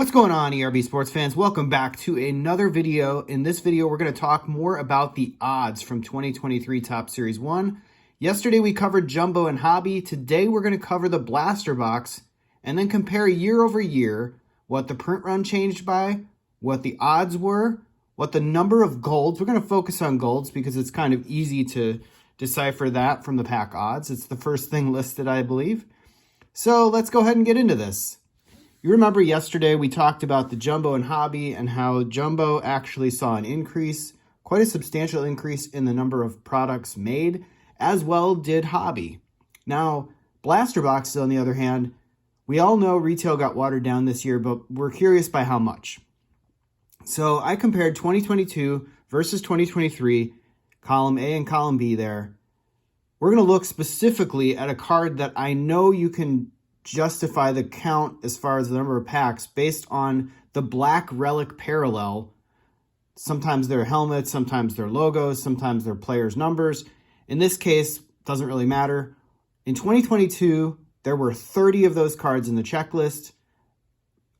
What's going on, ERB sports fans? Welcome back to another video. In this video, we're going to talk more about the odds from 2023 Topps Series 1. Yesterday, we covered Jumbo and Hobby. Today, we're going to cover the Blaster Box and then compare year over year what the print run changed by, what the odds were, what the number of golds. We're going to focus on golds because it's kind of easy to decipher that from the pack odds. It's the first thing listed, I believe. So let's go ahead and get into this. You remember yesterday we talked about the Jumbo and Hobby and how Jumbo actually saw an increase, quite a substantial increase in the number of products made, as well did Hobby. Now, Blaster Boxes, on the other hand, we all know retail got watered down this year, but we're curious by how much. So I compared 2022 versus 2023, column A and column B there. We're going to look specifically at a card that I know you can justify the count as far as the number of packs based on the black relic parallel. Sometimes they're helmets, sometimes they're logos, sometimes they're players' numbers. In this case, doesn't really matter. In 2022, there were 30 of those cards in the checklist,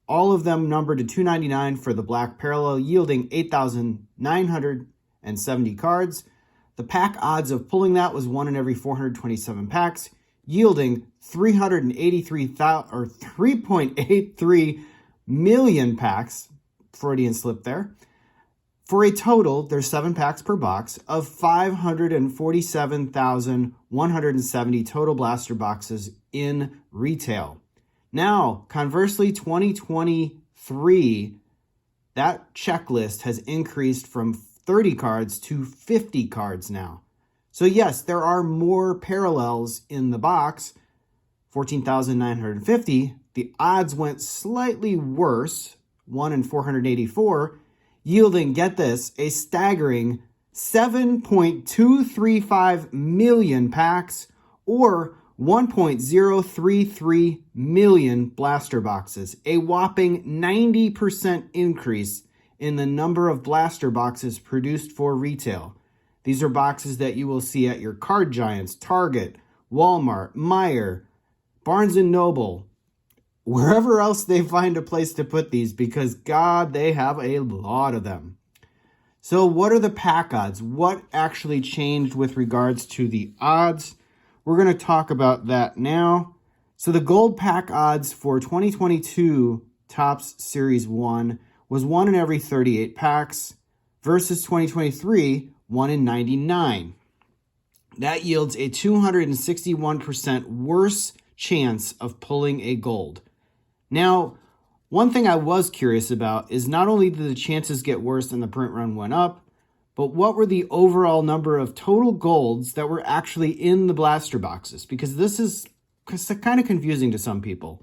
all of them numbered to 299 for the black parallel, yielding 8,970 cards. The pack odds of pulling that was 1 in every 427 packs, yielding 3.83 million packs, Freudian slip there, for a total, there's 7 packs per box, of 547,170 total blaster boxes in retail. Now, conversely, 2023, that checklist has increased from 30 cards to 50 cards now. So yes, there are more parallels in the box, 14,950. The odds went slightly worse, 1 in 484, yielding, get this, a staggering 7.235 million packs or 1.033 million blaster boxes, a whopping 90% increase in the number of blaster boxes produced for retail. These are boxes that you will see at your Card Giants, Target, Walmart, Meijer, Barnes & Noble, wherever else they find a place to put these, because God, they have a lot of them. So what are the pack odds? What actually changed with regards to the odds? We're going to talk about that now. So the gold pack odds for 2022 Topps Series 1 was 1 in every 38 packs versus 2023, 1 in 99. That yields a 261% worse chance of pulling a gold. Now, one thing I was curious about is not only did the chances get worse and the print run went up, but what were the overall number of total golds that were actually in the blaster boxes? Because this is kind of confusing to some people.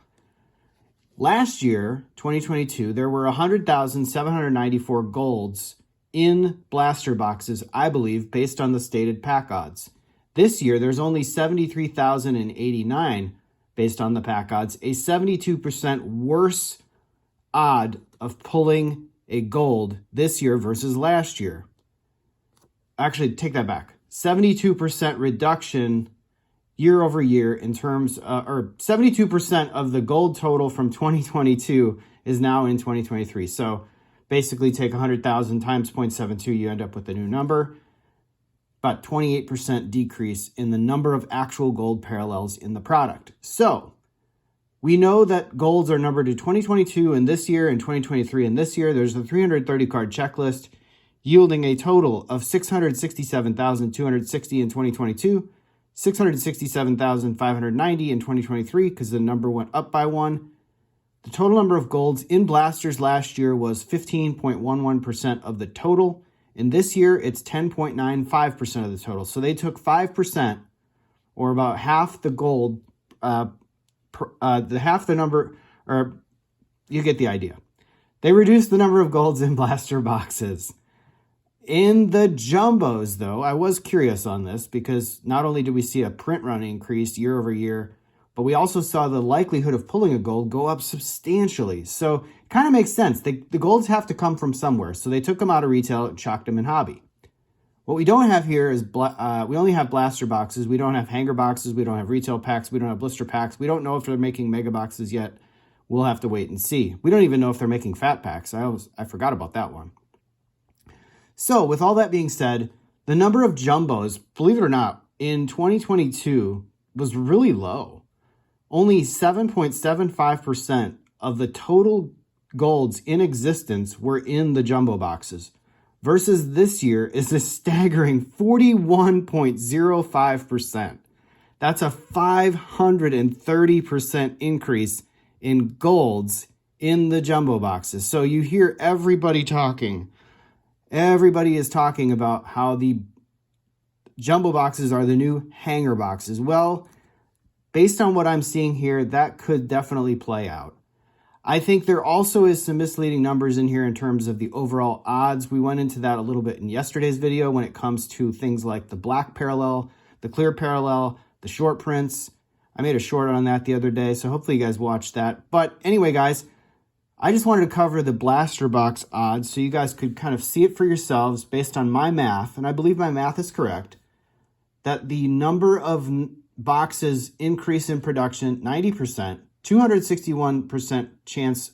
Last year, 2022, there were 100,794 golds in blaster boxes, I believe, based on the stated pack odds. This year, there's only 73,089 based on the pack odds, a 72% worse odd of pulling a gold this year versus last year. Actually, take that back. 72% reduction year over year in terms, or 72% of the gold total from 2022 is now in 2023. So basically take 100,000 times 0.72, you end up with a new number. About 28% decrease in the number of actual gold parallels in the product. So we know that golds are numbered to 2022 in this year and 2023 in this year. There's a 330 card checklist yielding a total of 667,260 in 2022, 667,590 in 2023 because the number went up by 1. The total number of golds in blasters last year was 15.11% of the total. In this year, it's 10.95% of the total. So they took 5%, or about half the gold, half the number, or you get the idea. They reduced the number of golds in blaster boxes. In the jumbos, though, I was curious on this because not only did we see a print run increase year over year, but we also saw the likelihood of pulling a gold go up substantially. So it kind of makes sense. The golds have to come from somewhere. So they took them out of retail and chalked them in hobby. What we don't have here is, we only have blaster boxes. We don't have hanger boxes. We don't have retail packs. We don't have blister packs. We don't know if they're making mega boxes yet. we'll have to wait and see. We don't even know if they're making fat packs. I forgot about that one. So with all that being said, the number of jumbos, believe it or not, in 2022 was really low. Only 7.75% of the total golds in existence were in the jumbo boxes, versus this year is a staggering 41.05%. That's a 530% increase in golds in the jumbo boxes. So you hear everybody talking. Everybody is talking about how the jumbo boxes are the new hanger boxes. Well, based on what I'm seeing here, that could definitely play out. I think there also is some misleading numbers in here in terms of the overall odds. We went into that a little bit in yesterday's video when it comes to things like the black parallel, the clear parallel, the short prints. I made a short on that the other day, so hopefully you guys watched that. But anyway, guys, I just wanted to cover the blaster box odds so you guys could kind of see it for yourselves based on my math, and I believe my math is correct, that the number of boxes increase in production 90%, 261% chance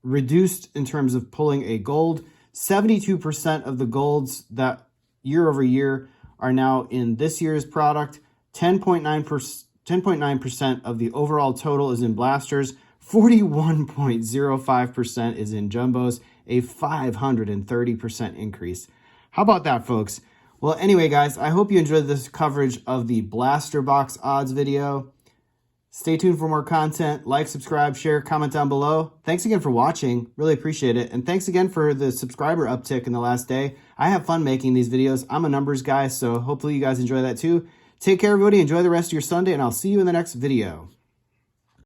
reduced in terms of pulling a gold, 72% of the golds that year over year are now in this year's product, 10.9% of the overall total is in blasters, 41.05% is in jumbos, a 530% increase. How about that, folks? Well, anyway, guys, I hope you enjoyed this coverage of the blaster box odds video. Stay tuned for more content. Like, subscribe, share, comment down below. Thanks again for watching. Really appreciate it. And thanks again for the subscriber uptick in the last day. I have fun making these videos. I'm a numbers guy, so hopefully you guys enjoy that too. Take care, everybody. Enjoy the rest of your Sunday, and I'll see you in the next video.